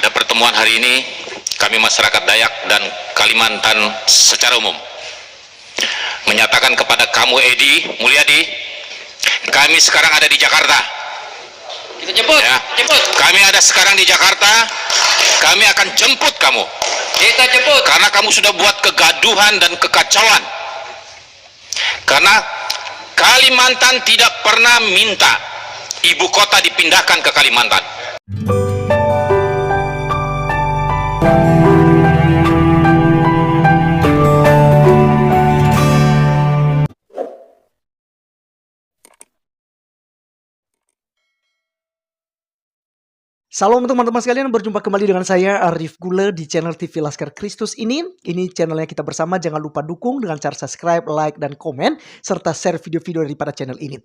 Pada pertemuan hari ini, kami masyarakat Dayak dan Kalimantan secara umum menyatakan kepada kamu Edi Mulyadi, kami sekarang ada di Jakarta. Kita jemput, Ya. jemput. Kami ada sekarang di Jakarta. Kami akan jemput kamu. Kita jemput. Karena kamu sudah buat kegaduhan dan kekacauan. Karena Kalimantan tidak pernah minta ibu kota dipindahkan ke Kalimantan. Salam teman-teman sekalian, berjumpa kembali dengan saya Arif Gule di channel TV Laskar Kristus ini. Ini channelnya kita bersama, jangan lupa dukung dengan cara subscribe, like, dan komen, serta share video-video daripada channel ini.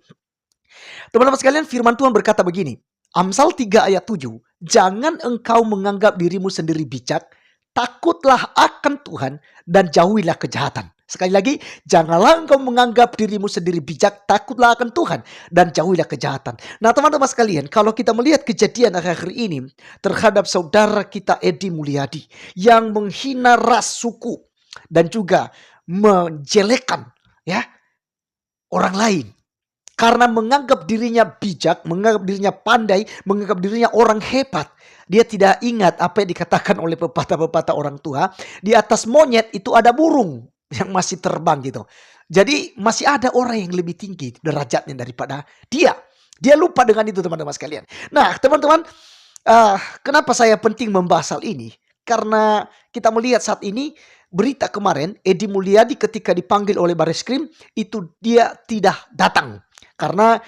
Teman-teman sekalian, firman Tuhan berkata begini, Amsal 3 ayat 7, jangan engkau menganggap dirimu sendiri bijak, takutlah akan Tuhan dan jauhilah kejahatan. Sekali lagi, janganlah engkau menganggap dirimu sendiri bijak, takutlah akan Tuhan, dan jauhilah kejahatan. Nah teman-teman sekalian, kalau kita melihat kejadian akhir-akhir ini terhadap saudara kita Edi Mulyadi yang menghina ras suku dan juga menjelekkan ya orang lain. Karena menganggap dirinya bijak, menganggap dirinya pandai, menganggap dirinya orang hebat. Dia tidak ingat apa yang dikatakan oleh pepatah-pepatah orang tua. Di atas monyet itu ada burung yang masih terbang gitu. Jadi masih ada orang yang lebih tinggi derajatnya daripada dia. Dia lupa dengan itu teman-teman sekalian. Nah teman-teman, kenapa saya penting membahas hal ini? Karena kita melihat saat ini berita kemarin Edi Mulyadi ketika dipanggil oleh Bareskrim itu dia tidak datang. Karena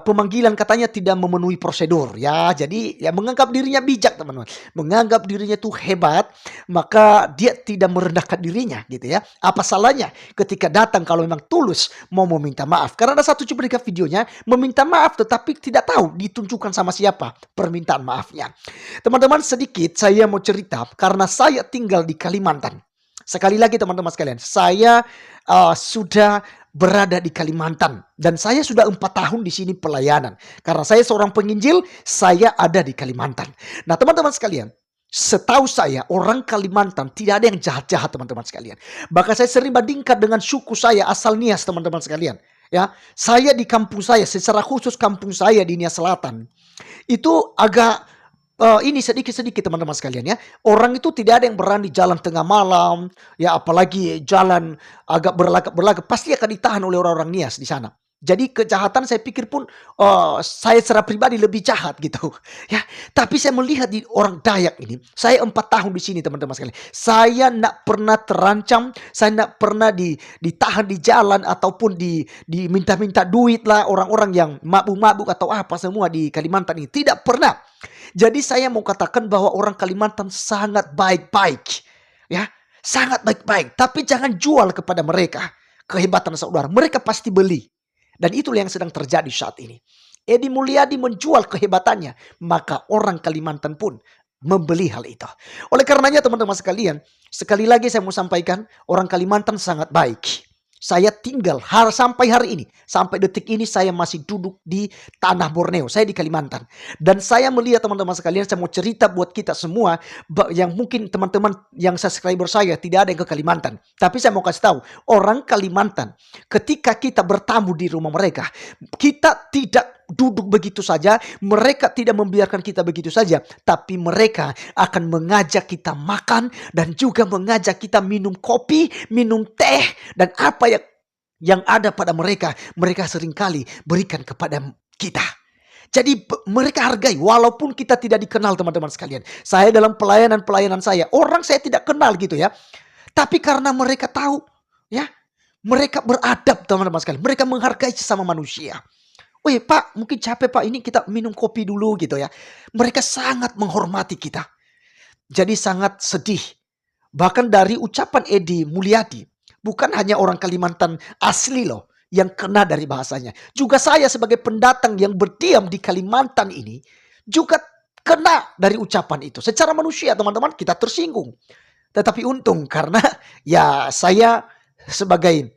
pemanggilan katanya tidak memenuhi prosedur ya. Jadi ya menganggap dirinya bijak teman-teman. Menganggap dirinya itu hebat. Maka dia tidak merendahkan dirinya gitu ya. Apa salahnya ketika datang kalau memang tulus mau meminta maaf. Karena ada satu cuplikan videonya meminta maaf tetapi tidak tahu ditunjukkan sama siapa permintaan maafnya. Teman-teman sedikit saya mau cerita karena saya tinggal di Kalimantan. Sekali lagi teman-teman sekalian, saya sudah berada di Kalimantan dan saya sudah 4 tahun di sini pelayanan. Karena saya seorang penginjil, saya ada di Kalimantan. Nah teman-teman sekalian, setahu saya orang Kalimantan tidak ada yang jahat-jahat teman-teman sekalian. Bahkan saya sering bandingkan dengan suku saya asal Nias teman-teman sekalian. Ya, saya di kampung saya, secara khusus kampung saya di Nias Selatan, itu agak ini sedikit-sedikit teman-teman sekalian ya. Orang itu tidak ada yang berani jalan tengah malam, ya apalagi jalan agak berlagak-berlagak, pasti akan ditahan oleh orang-orang Nias di sana. Jadi kejahatan saya pikir pun saya secara pribadi lebih jahat gitu ya. Tapi saya melihat di orang Dayak ini, saya 4 tahun di sini teman-teman sekalian. Saya tidak pernah terancam, saya tidak pernah ditahan di jalan ataupun diminta-minta duit lah orang-orang yang mabuk-mabuk atau apa semua di Kalimantan ini. Tidak pernah. Jadi saya mau katakan bahwa orang Kalimantan sangat baik-baik. Ya, sangat baik-baik. Tapi jangan jual kepada mereka kehebatan saudara. Mereka pasti beli. Dan itulah yang sedang terjadi saat ini. Edi Mulyadi menjual kehebatannya. Maka orang Kalimantan pun membeli hal itu. Oleh karenanya teman-teman sekalian, sekali lagi saya mau sampaikan, orang Kalimantan sangat baik. Saya tinggal sampai hari ini, sampai detik ini saya masih duduk di tanah Borneo. Saya di Kalimantan. Dan saya melihat teman-teman sekalian, saya mau cerita buat kita semua yang mungkin teman-teman yang subscriber saya tidak ada yang ke Kalimantan. Tapi saya mau kasih tahu, orang Kalimantan ketika kita bertamu di rumah mereka, kita tidak duduk begitu saja, mereka tidak membiarkan kita begitu saja, tapi mereka akan mengajak kita makan dan juga mengajak kita minum kopi, minum teh dan apa yang ada pada mereka seringkali berikan kepada kita. Jadi mereka hargai walaupun kita tidak dikenal teman-teman sekalian. Saya dalam pelayanan saya, orang saya tidak kenal gitu ya. Tapi karena mereka tahu ya, mereka beradab teman-teman sekalian. Mereka menghargai sesama manusia. Weh Pak, mungkin capek Pak, ini kita minum kopi dulu gitu ya. Mereka sangat menghormati kita. Jadi sangat sedih. Bahkan dari ucapan Edi Mulyadi, bukan hanya orang Kalimantan asli loh yang kena dari bahasanya. Juga saya sebagai pendatang yang berdiam di Kalimantan ini juga kena dari ucapan itu. Secara manusia teman-teman kita tersinggung. Tetapi untung karena ya saya sebagai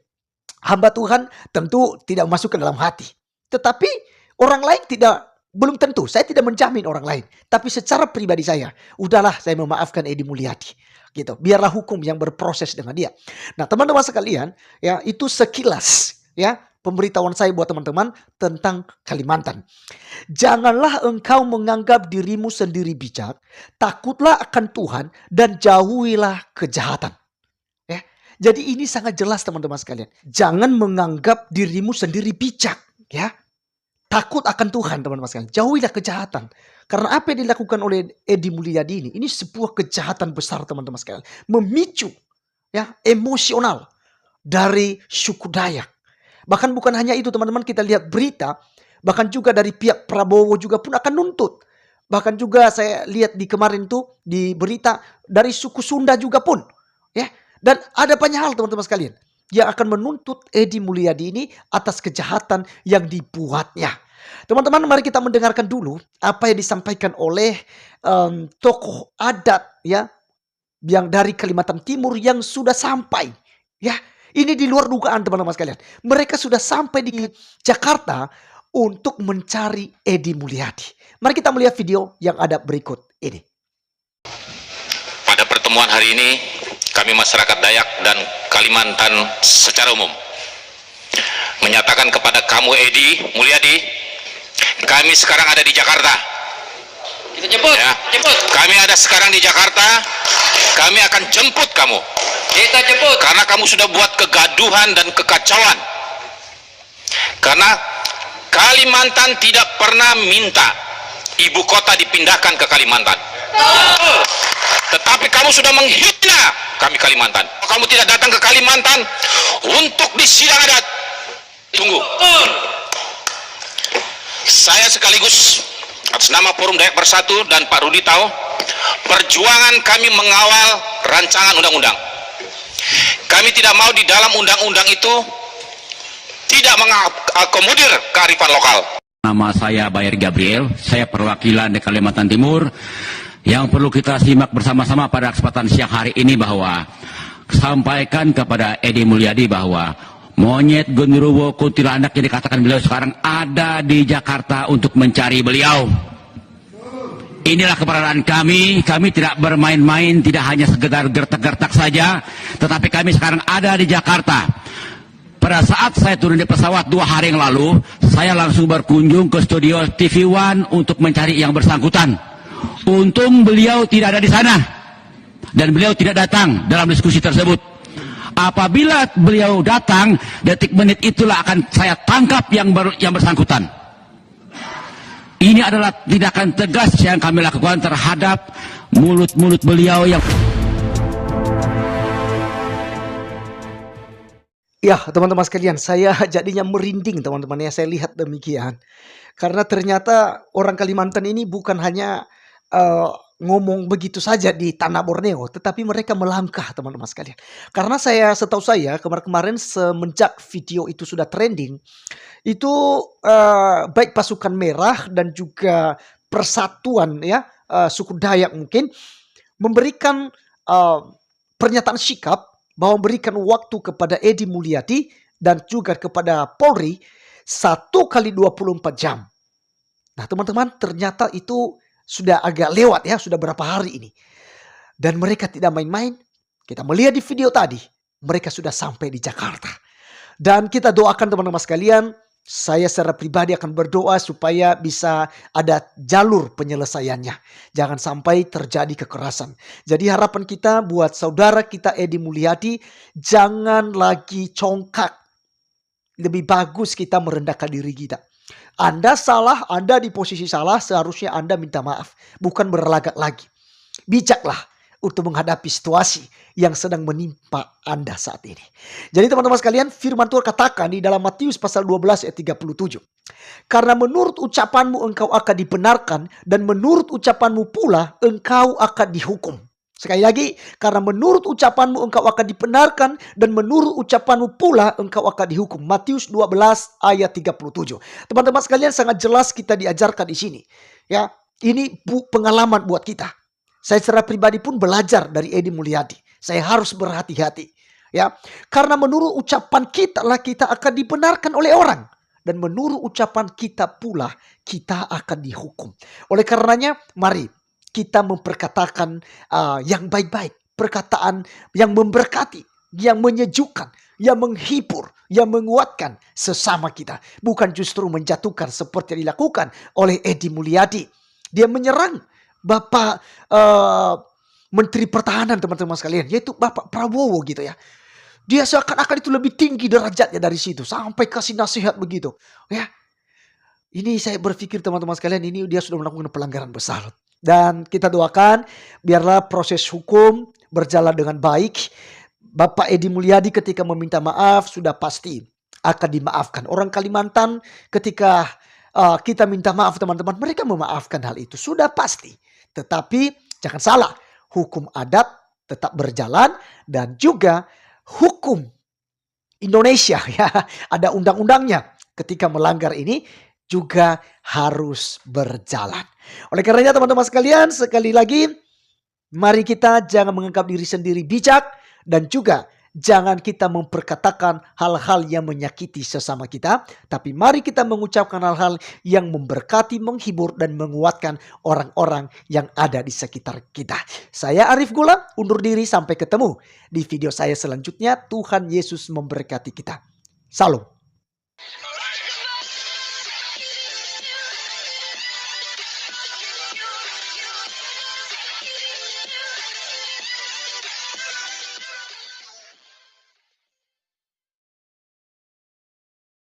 hamba Tuhan tentu tidak masuk ke dalam hati. Tetapi orang lain tidak Belum tentu, saya tidak menjamin orang lain. Tapi secara pribadi saya, udahlah saya memaafkan Edi Mulyadi. Gitu. Biarlah hukum yang berproses dengan dia. Nah, teman-teman sekalian, ya itu sekilas ya pemberitahuan saya buat teman-teman tentang Kalimantan. Janganlah engkau menganggap dirimu sendiri bijak, takutlah akan Tuhan dan jauhilah kejahatan. Ya. Jadi ini sangat jelas teman-teman sekalian. Jangan menganggap dirimu sendiri bijak, ya. Takut akan Tuhan teman-teman sekalian. Jauhilah kejahatan. Karena apa yang dilakukan oleh Edi Mulyadi ini sebuah kejahatan besar teman-teman sekalian. Memicu ya emosional dari suku Dayak. Bahkan bukan hanya itu teman-teman, kita lihat berita. Bahkan juga dari pihak Prabowo juga pun akan nuntut. Bahkan juga saya lihat di kemarin tuh di berita dari suku Sunda juga pun. Ya. Dan ada banyak hal teman-teman sekalian yang akan menuntut Edi Mulyadi ini atas kejahatan yang dibuatnya. Teman-teman, mari kita mendengarkan dulu apa yang disampaikan oleh tokoh adat ya yang dari Kalimantan Timur yang sudah sampai. Ya, ini di luar dugaan teman-teman sekalian. Mereka sudah sampai di Jakarta untuk mencari Edi Mulyadi. Mari kita melihat video yang ada berikut ini. Pada pertemuan hari ini, kami masyarakat Dayak dan Kalimantan secara umum menyatakan kepada kamu Edi Mulyadi, kami sekarang ada di Jakarta. Kita jemput. Ya. Jemput. Kami ada sekarang di Jakarta. Kami akan jemput kamu. Kita jemput. Karena kamu sudah buat kegaduhan dan kekacauan. Karena Kalimantan tidak pernah minta ibu kota dipindahkan ke Kalimantan. Tetapi kamu sudah menghina kami Kalimantan. Kamu tidak datang ke Kalimantan untuk di sidang adat. Tunggu. Saya sekaligus atas nama Forum Dayak Bersatu dan Pak Rudi tahu perjuangan kami mengawal rancangan undang-undang. Kami tidak mau di dalam undang-undang itu tidak mengakomodir kearifan lokal. Nama saya Bayer Gabriel, saya perwakilan di Kalimantan Timur. Yang perlu kita simak bersama-sama pada kesempatan siang hari ini bahwa sampaikan kepada Edi Mulyadi bahwa monyet genderuwo kuntilanak yang dikatakan beliau sekarang ada di Jakarta untuk mencari beliau. Inilah keberadaan kami tidak bermain-main, tidak hanya sekedar gertak-gertak saja, tetapi kami sekarang ada di Jakarta. Pada saat saya turun di pesawat 2 hari yang lalu, saya langsung berkunjung ke studio TV One untuk mencari yang bersangkutan. Untung beliau tidak ada di sana dan beliau tidak datang dalam diskusi tersebut. Apabila beliau datang, detik menit itulah akan saya tangkap yang bersangkutan. Ini adalah tindakan tegas yang kami lakukan terhadap mulut-mulut beliau yang... Ya, teman-teman sekalian, saya jadinya merinding teman-teman ya, saya lihat demikian. Karena ternyata orang Kalimantan ini bukan hanya ngomong begitu saja di tanah Borneo, tetapi mereka melangkah teman-teman sekalian. Karena setahu saya kemarin-kemarin semenjak video itu sudah trending, itu baik pasukan merah dan juga persatuan ya suku Dayak mungkin memberikan pernyataan sikap bahwa memberikan waktu kepada Edi Mulyadi dan juga kepada Polri 1 kali 24 jam. Nah teman-teman, ternyata itu sudah agak lewat ya, sudah berapa hari ini. Dan mereka tidak main-main. Kita melihat di video tadi, mereka sudah sampai di Jakarta. Dan kita doakan teman-teman sekalian, saya secara pribadi akan berdoa supaya bisa ada jalur penyelesaiannya. Jangan sampai terjadi kekerasan. Jadi harapan kita buat saudara kita Edi Mulyadi, jangan lagi congkak. Lebih bagus kita merendahkan diri kita. Anda salah, Anda di posisi salah, seharusnya Anda minta maaf. Bukan berlagak lagi. Bijaklah untuk menghadapi situasi yang sedang menimpa Anda saat ini. Jadi teman-teman sekalian, firman Tuhan katakan di dalam Matius pasal 12 ayat 37. Karena menurut ucapanmu engkau akan dibenarkan dan menurut ucapanmu pula engkau akan dihukum. Sekali lagi, karena menurut ucapanmu engkau akan dibenarkan dan menurut ucapanmu pula engkau akan dihukum. Matius 12 ayat 37. Teman-teman sekalian, sangat jelas kita diajarkan di sini. Ya, ini pengalaman buat kita. Saya secara pribadi pun belajar dari Edi Mulyadi. Saya harus berhati-hati. Ya, karena menurut ucapan kita lah kita akan dibenarkan oleh orang dan menurut ucapan kita pula kita akan dihukum. Oleh karenanya mari kita memperkatakan yang baik-baik, perkataan yang memberkati, yang menyejukkan, yang menghibur, yang menguatkan sesama kita. Bukan justru menjatuhkan seperti yang dilakukan oleh Edi Mulyadi. Dia menyerang Bapak Menteri Pertahanan, teman-teman sekalian, yaitu Bapak Prabowo gitu ya. Dia seakan-akan itu lebih tinggi derajatnya dari situ, sampai kasih nasihat begitu. Ya, ini saya berpikir teman-teman sekalian, ini dia sudah melakukan pelanggaran besar. Dan kita doakan biarlah proses hukum berjalan dengan baik. Bapak Edi Mulyadi ketika meminta maaf sudah pasti akan dimaafkan. Orang Kalimantan ketika kita minta maaf teman-teman, mereka memaafkan hal itu. Sudah pasti. Tetapi jangan salah, hukum adat tetap berjalan dan juga hukum Indonesia ya, ada undang-undangnya. Ketika melanggar ini juga harus berjalan. Oleh karenanya teman-teman sekalian, sekali lagi mari kita jangan menganggap diri sendiri bijak dan juga jangan kita memperkatakan hal-hal yang menyakiti sesama kita, tapi mari kita mengucapkan hal-hal yang memberkati, menghibur dan menguatkan orang-orang yang ada di sekitar kita. Saya Arif Gula undur diri, sampai ketemu di video saya selanjutnya. Tuhan Yesus memberkati kita. Salam.